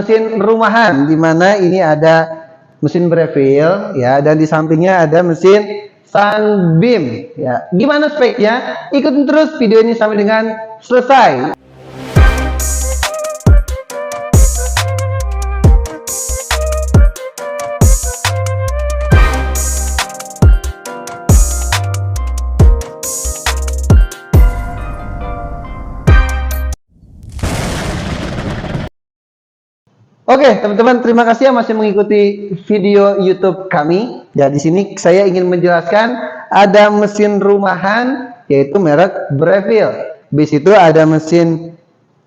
mesin rumahan, di mana ini ada mesin Breville ya, dan di sampingnya ada mesin Sunbeam ya. Gimana speknya? Ikutin terus video ini sampai dengan selesai. Oke, teman-teman, terima kasih ya masih mengikuti video YouTube kami. Ya, di sini saya ingin menjelaskan ada mesin rumahan yaitu merek Breville. Bis itu ada mesin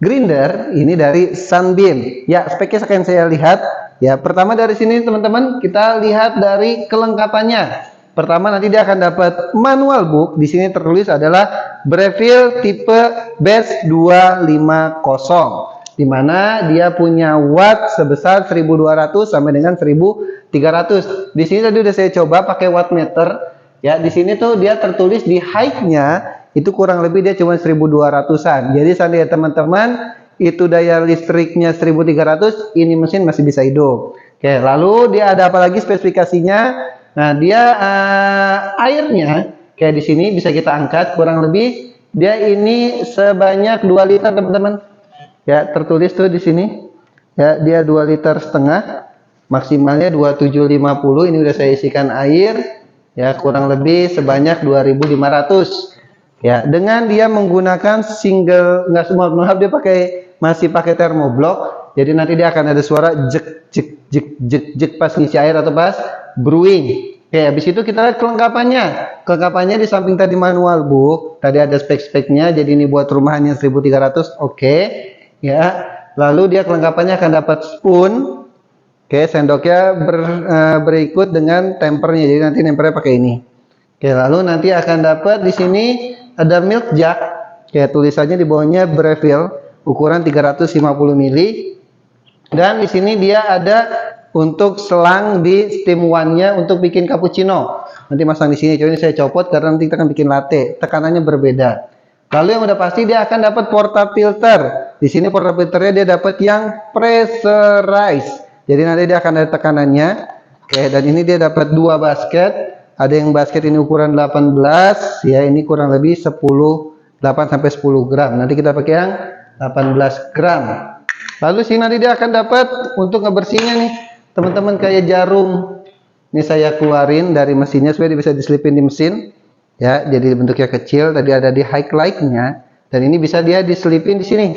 grinder ini dari Sunbeam. Ya, speknya akan saya lihat. Ya, pertama dari sini teman-teman kita lihat dari kelengkapannya. Pertama nanti dia akan dapat manual book. Di sini tertulis adalah Breville tipe BES 250. Di mana dia punya watt sebesar 1200 sampai dengan 1300. Di sini tadi udah saya coba pakai wattmeter. Ya, di sini tuh dia tertulis di height-nya itu kurang lebih dia cuma 1200-an. Jadi seandainya teman-teman itu daya listriknya 1300, ini mesin masih bisa hidup. Oke, lalu dia ada apa lagi spesifikasinya? Nah, dia airnya kayak di sini bisa kita angkat kurang lebih dia ini sebanyak 2 liter, teman-teman. Ya, tertulis tuh di sini. Ya, dia 2 liter setengah. Maksimalnya 2750. Ini udah saya isikan air. Ya, kurang lebih sebanyak 2500. Ya, dengan dia menggunakan single, enggak semua, maaf, dia masih pakai thermoblok. Jadi nanti dia akan ada suara jek jek jek jek jek pas ngisi air atau pas brewing. Oke, habis itu kita lihat kelengkapannya. Kelengkapannya di samping tadi manual book, tadi ada spek-speknya. Jadi ini buat rumahannya 1300. Oke. Ya, lalu dia kelengkapannya akan dapat spoon. Oke, sendoknya berikut dengan tempernya. Jadi nanti tempernya pakai ini. Oke, lalu nanti akan dapat di sini ada milk jug. Oke, tulisannya di bawahnya Breville ukuran 350 ml. Dan di sini dia ada untuk selang di steam one-nya untuk bikin cappuccino. Nanti masang di sini. Coba ini saya copot karena nanti kita akan bikin latte. Tekanannya berbeda. Lalu yang udah pasti dia akan dapat portafilter. Di sini portafilternya dia dapat yang pressurized. Jadi nanti dia akan ada tekanannya. Oke, dan ini dia dapat 2 basket. Ada yang basket ini ukuran 18, ya ini kurang lebih 8 sampai 10 gram. Nanti kita pakai yang 18 gram. Lalu sini nanti dia akan dapat untuk ngebersihnya nih, teman-teman, kayak jarum. Ini saya keluarin dari mesinnya supaya dia bisa diselipin di mesin. Ya, jadi bentuknya kecil. Tadi ada di highlight-nya, dan ini bisa dia diselipin di sini.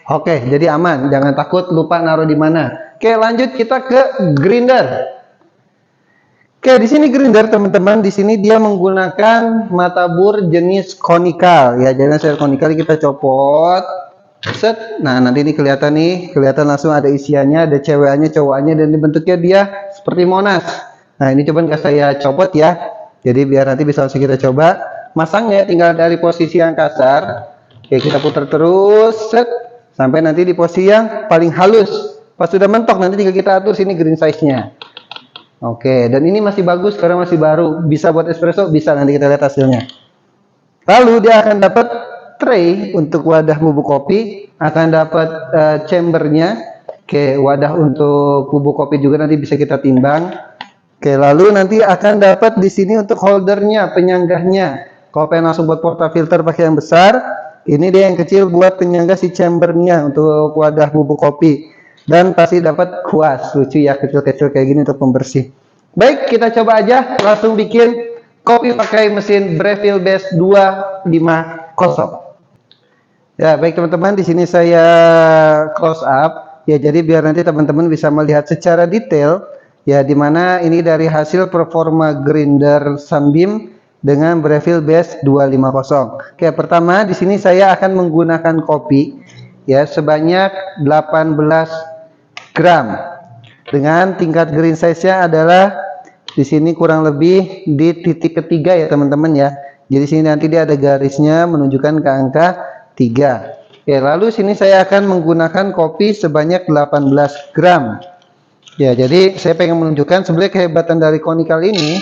Oke, jadi aman. Jangan takut lupa naruh di mana. Oke, lanjut kita ke grinder. Oke, di sini grinder, teman-teman. Di sini dia menggunakan mata bur jenis konikal. Ya, jadi saya konikal kita copot. Set. Nah, nanti ini kelihatan nih, kelihatan langsung ada isiannya, ada ceweknya, cowoknya, dan bentuknya dia seperti Monas. Nah, ini coba saya copot ya. Jadi biar nanti bisa langsung kita coba. Masangnya tinggal dari posisi yang kasar. Oke, kita putar terus, set, sampai nanti di posisi yang paling halus. Pas sudah mentok nanti tinggal kita atur sini green size-nya. Oke, dan ini masih bagus karena masih baru. Bisa buat espresso, bisa, nanti kita lihat hasilnya. Lalu dia akan dapat tray untuk wadah bubuk kopi, akan dapat chambernya. Oke, wadah untuk bubuk kopi juga nanti bisa kita timbang. Oke, lalu nanti akan dapat di sini untuk holdernya, penyanggahnya. Kalau pengen langsung buat portafilter pakai yang besar, ini dia yang kecil buat penyanggah si chambernya untuk wadah bubuk kopi. Dan pasti dapat kuas, lucu ya, kecil-kecil kayak gini untuk pembersih. Baik, kita coba aja langsung bikin kopi pakai mesin Breville BES 250. Ya, baik teman-teman, di sini saya close up. Ya, jadi biar nanti teman-teman bisa melihat secara detail. Ya, dimana ini dari hasil performa grinder Sunbeam dengan Breville BES 250. Oke, pertama di sini saya akan menggunakan kopi ya sebanyak 18 gram. Dengan tingkat green size-nya adalah di sini kurang lebih di titik ketiga ya, teman-teman ya. Jadi sini nanti dia ada garisnya menunjukkan ke angka 3. Oke, lalu sini saya akan menggunakan kopi sebanyak 18 gram. Ya, jadi saya pengen menunjukkan sebenarnya kehebatan dari konikal ini.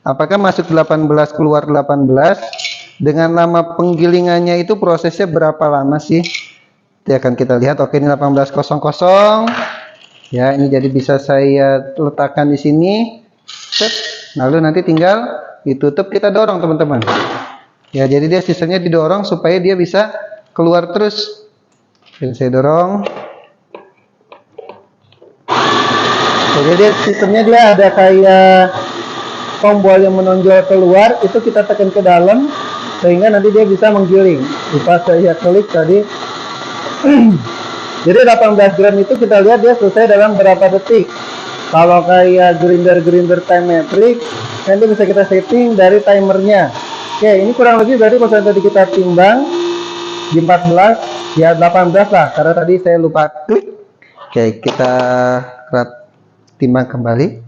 Apakah masuk 18 keluar 18 dengan lama penggilingannya itu prosesnya berapa lama sih? Nanti akan kita lihat. Oke, ini 18.00 ya. Ini jadi bisa saya letakkan di sini. Set. Lalu nanti tinggal ditutup, kita dorong teman-teman ya. Jadi dia sistemnya didorong supaya dia bisa keluar terus. Jadi saya dorong. Jadi dia sistemnya dia ada kayak tombol yang menonjol keluar, itu kita tekan ke dalam sehingga nanti dia bisa menggiling. Lupa saya klik tadi. Jadi 18 gram itu kita lihat dia selesai dalam berapa detik. Kalau kayak grinder time metric, nanti bisa kita setting dari timernya. Oke, ini kurang lebih berarti kalau tadi kita timbang di 14, ya 18 lah, karena tadi saya lupa klik. Oke, kita timbang kembali.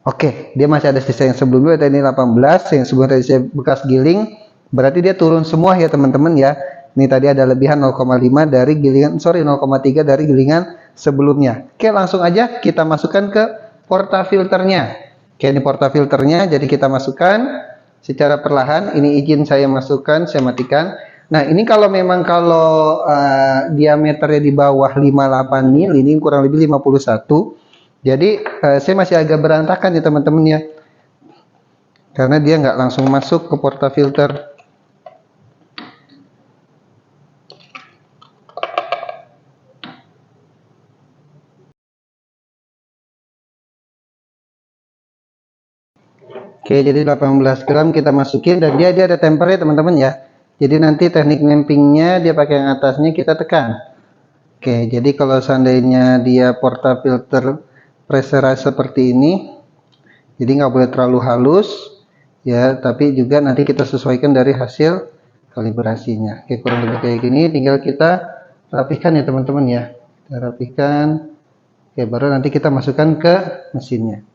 Oke, dia masih ada sisa yang sebelumnya, tadi 18, yang sebelumnya tadi saya bekas giling, berarti dia turun semua ya teman-teman ya. Ini tadi ada lebihan 0,5 dari gilingan, 0,3 dari gilingan sebelumnya. Oke, langsung aja kita masukkan ke portafilternya. Oke, ini portafilternya, jadi kita masukkan secara perlahan. Ini izin saya masukkan, saya matikan. Nah, ini kalau memang diameternya di bawah 58 mil, ini kurang lebih 51. Jadi saya masih agak berantakan ya teman-teman ya, karena dia nggak langsung masuk ke portafilter. Oke, jadi 18 gram kita masukin, dan dia ada tempernya teman-teman ya. Jadi nanti teknik nampingnya dia pakai yang atasnya kita tekan. Oke, jadi kalau seandainya dia portafilter pressurized seperti ini, jadi nggak boleh terlalu halus ya, tapi juga nanti kita sesuaikan dari hasil kalibrasinya. Oke, kurang lebih kayak gini, tinggal kita rapikan ya teman-teman ya. Kita rapikan. Oke, baru nanti kita masukkan ke mesinnya.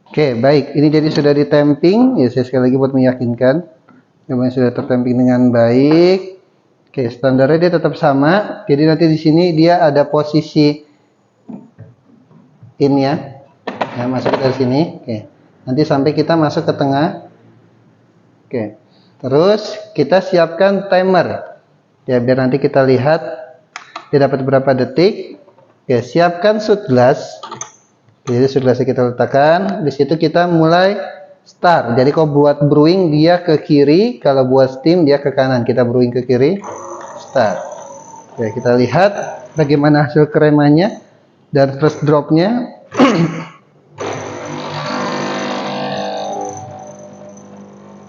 Oke, baik. Ini jadi sudah ditamping. Ya, saya sekali lagi buat meyakinkan. Memang sudah tertamping dengan baik. Oke, standarnya dia tetap sama. Jadi nanti di sini dia ada posisi in ya. Ya, masuk dari sini. Oke. Nanti sampai kita masuk ke tengah. Oke. Terus kita siapkan timer. Ya, biar nanti kita lihat dia dapat berapa detik. Oke, siapkan shoot glass. Jadi sudah kita letakkan di situ, kita mulai start. Jadi kalau buat brewing dia ke kiri, kalau buat steam dia ke kanan. Kita brewing ke kiri, start. Oke, kita lihat bagaimana hasil kremanya dan first dropnya.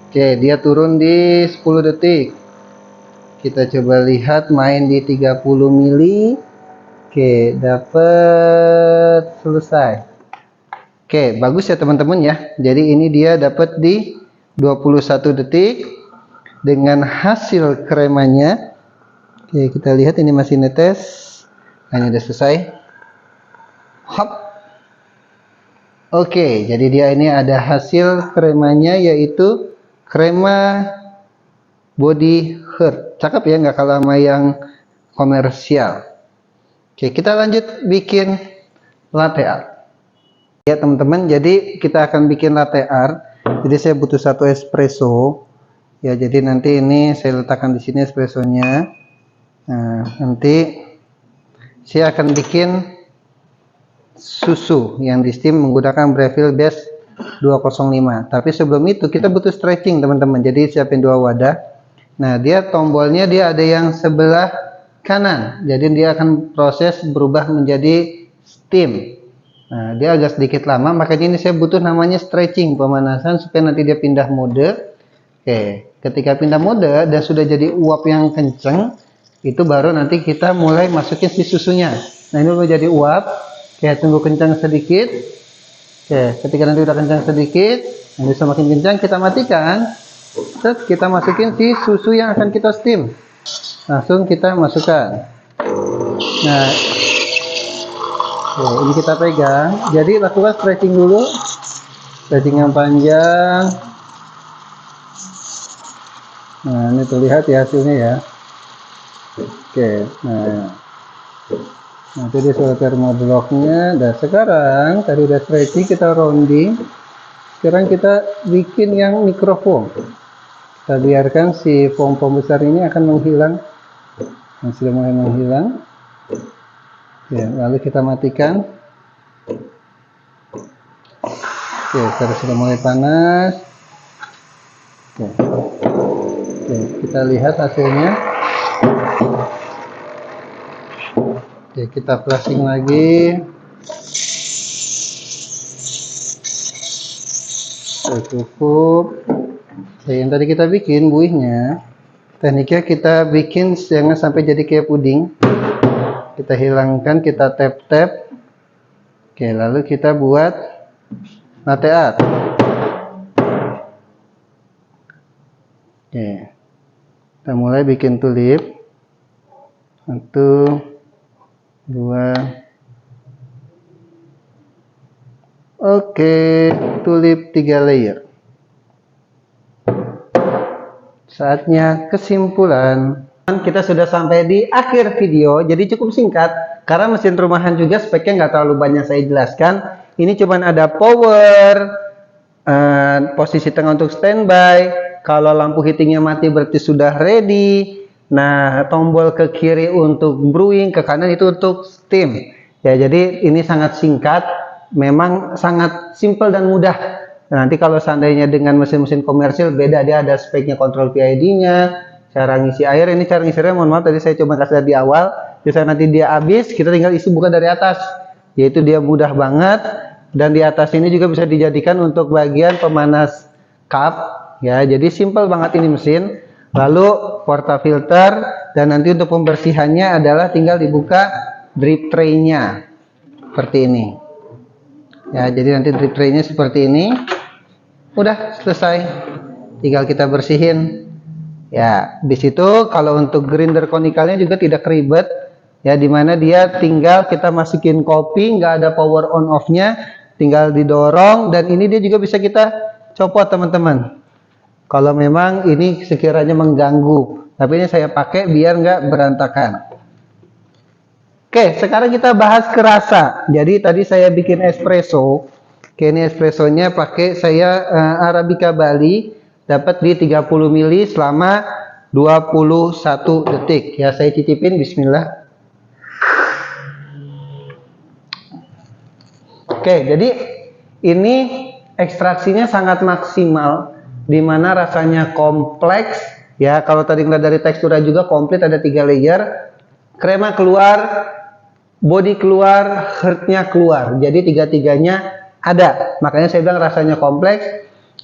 Oke, dia turun di 10 detik. Kita coba lihat main di 30 mili. Oke, dapat selesai. Oke, bagus ya teman-teman ya. Jadi ini dia dapat di 21 detik dengan hasil kremanya. Oke, kita lihat ini masih netes. Nah, ini udah selesai. Hop. Oke, jadi dia ini ada hasil kremanya, yaitu krema body hurt. Cakep ya, nggak kalah sama yang komersial. Oke, kita lanjut bikin latte art. Ya teman-teman, jadi kita akan bikin latte art. Jadi saya butuh 1 espresso. Ya, jadi nanti ini saya letakkan di sini espressonya. Nah, nanti saya akan bikin susu yang di steam menggunakan Breville Base 205. Tapi sebelum itu kita butuh stretching teman-teman. Jadi siapin 2 wadah. Nah, dia tombolnya dia ada yang sebelah kanan. Jadi dia akan proses berubah menjadi steam. Nah, dia agak sedikit lama, makanya ini saya butuh namanya stretching, pemanasan supaya nanti dia pindah mode. Oke, ketika pindah mode dan sudah jadi uap yang kenceng, itu baru nanti kita mulai masukin si susunya. Nah, ini udah jadi uap. Oke, tunggu kencang sedikit. Oke, ketika nanti udah kencang sedikit, nanti semakin kencang kita matikan. Terus kita masukin si susu yang akan kita steam. Langsung kita masukkan. Nah, ini kita pegang. Jadi lakukan stretching dulu, stretching yang panjang. Nah, ini terlihat ya hasilnya ya. Oke, nah nanti dia sudah termobloknya. Dan sekarang tadi udah stretching, kita rounding. Sekarang kita bikin yang microfoam. Kita biarkan si foam besar ini akan menghilang Nah, sudah mulai menghilang. Oke, lalu kita matikan. Oke, terus sudah mulai panas. Oke, kita lihat hasilnya. Oke, kita flashing lagi. Cukup. Yang tadi kita bikin buihnya, tekniknya kita bikin jangan sampai jadi kayak puding. Kita hilangkan, kita tap-tap. Oke, lalu kita buat latte art. Oke, kita mulai bikin tulip. 1, 2. Oke, tulip 3 layer. Saatnya kesimpulan. Kita sudah sampai di akhir video, jadi cukup singkat karena mesin rumahan juga speknya nggak terlalu banyak saya jelaskan. Ini cuman ada power, posisi tengah untuk standby. Kalau lampu heatingnya mati berarti sudah ready. Nah, tombol ke kiri untuk brewing, ke kanan itu untuk steam. Ya, jadi ini sangat singkat, memang sangat simple dan mudah. Nah, nanti kalau seandainya dengan mesin-mesin komersil beda, dia ada speknya, kontrol PID-nya, cara ngisi air. Ini cara ngisi airnya, mohon maaf tadi saya coba kasih lihat di awal. Bisa nanti dia habis, kita tinggal isi buka dari atas. Yaitu dia mudah banget, dan di atas ini juga bisa dijadikan untuk bagian pemanas cup. Ya, jadi simple banget ini mesin. Lalu portafilter, dan nanti untuk pembersihannya adalah tinggal dibuka drip tray-nya seperti ini. Ya, jadi nanti drip tray-nya seperti ini. Udah selesai, tinggal kita bersihin. Ya, di situ kalau untuk grinder konikalnya juga tidak ribet. Ya, dimana dia tinggal kita masukin kopi, nggak ada power on off-nya, tinggal didorong, dan ini dia juga bisa kita copot teman-teman. Kalau memang ini sekiranya mengganggu, tapi ini saya pakai biar nggak berantakan. Oke, sekarang kita bahas kerasa. Jadi tadi saya bikin espresso. Oke, ini espressonya pakai saya Arabica Bali, dapat di 30 ml selama 21 detik. Ya, saya cicipin, bismillah. Oke, jadi ini ekstraksinya sangat maksimal, dimana rasanya kompleks. Ya, kalau tadi ngeliat dari teksturnya juga komplit, ada 3 layer. Krema keluar, body keluar, heartnya keluar. Jadi tiga-tiganya ada, makanya saya bilang rasanya kompleks.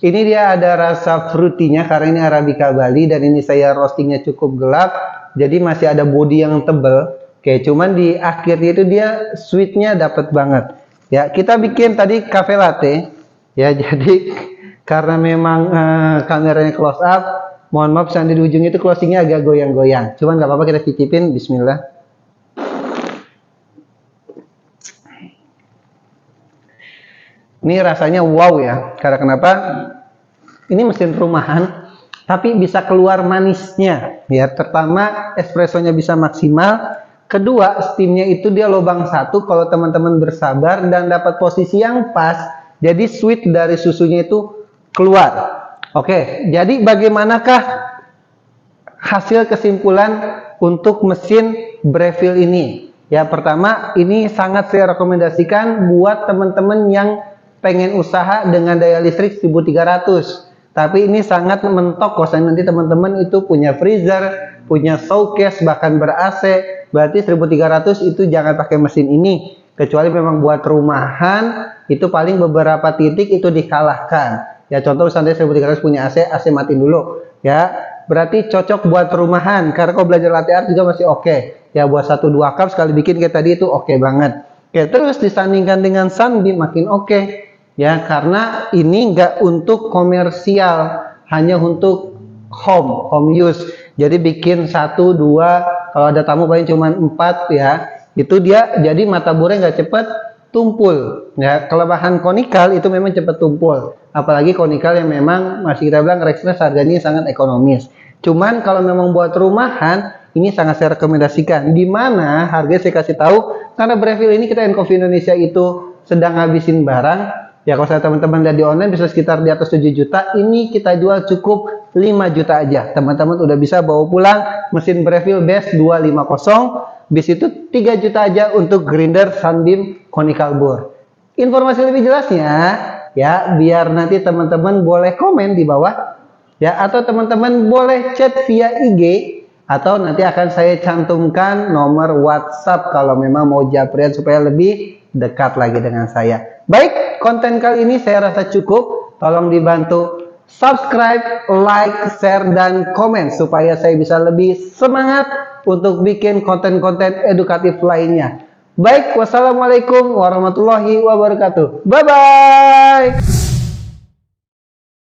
Ini dia ada rasa fruitynya karena ini Arabica Bali, dan ini saya roastingnya cukup gelap, jadi masih ada body yang tebel. Oke, cuman di akhirnya itu dia sweetnya dapat banget. Ya, kita bikin tadi cafe latte. Ya, jadi karena memang kameranya close up, mohon maaf sampai di ujung itu closingnya agak goyang-goyang. Cuman nggak apa-apa, kita cicipin, bismillah. Ini rasanya wow ya, karena kenapa? Ini mesin rumahan, tapi bisa keluar manisnya. Ya, pertama espressonya bisa maksimal. Kedua, steamnya itu dia lubang 1. Kalau teman-teman bersabar dan dapat posisi yang pas, jadi sweet dari susunya itu keluar. Oke, jadi bagaimanakah hasil kesimpulan untuk mesin Breville ini? Ya, pertama, ini sangat saya rekomendasikan buat teman-teman yang pengen usaha dengan daya listrik 1300. Tapi ini sangat mentok, kosan nanti teman-teman itu punya freezer, punya showcase, bahkan ber-AC, berarti 1300 itu jangan pakai mesin ini. Kecuali memang buat rumahan, itu paling beberapa titik itu dikalahkan. Ya, contoh misalnya 1300 punya AC, AC matiin dulu. Ya, berarti cocok buat rumahan, karena kalau belajar latte art juga masih oke. Ya, buat 1-2 cup sekali bikin kayak tadi itu oke banget. Oke, terus disandingkan dengan Sunbeam makin oke. Ya, karena ini nggak untuk komersial, hanya untuk home use. Jadi bikin 1-2, kalau ada tamu paling cuma 4 ya. Itu dia jadi mata burnya nggak cepet tumpul. Ya, kelebihan konikal itu memang cepet tumpul. Apalagi konikal yang memang masih kita bilang Rexpress harganya sangat ekonomis. Cuman kalau memang buat rumahan, ini sangat saya rekomendasikan. Di mana harganya saya kasih tahu, karena Breville ini kita Coffee Indonesia itu sedang ngabisin barang. Ya, kalau saya teman-teman lihat di online bisa sekitar di atas 7 juta. Ini kita jual cukup 5 juta aja. Teman-teman udah bisa bawa pulang mesin Breville Base 250. Bis itu 3 juta aja untuk grinder Sunbeam conical bore. Informasi lebih jelasnya ya biar nanti teman-teman boleh komen di bawah ya, atau teman-teman boleh chat via IG, atau nanti akan saya cantumkan nomor WhatsApp kalau memang mau japrian supaya lebih dekat lagi dengan saya. Baik, konten kali ini saya rasa cukup. Tolong dibantu subscribe, like, share, dan komen supaya saya bisa lebih semangat untuk bikin konten-konten edukatif lainnya. Baik, wassalamualaikum warahmatullahi wabarakatuh. Bye-bye.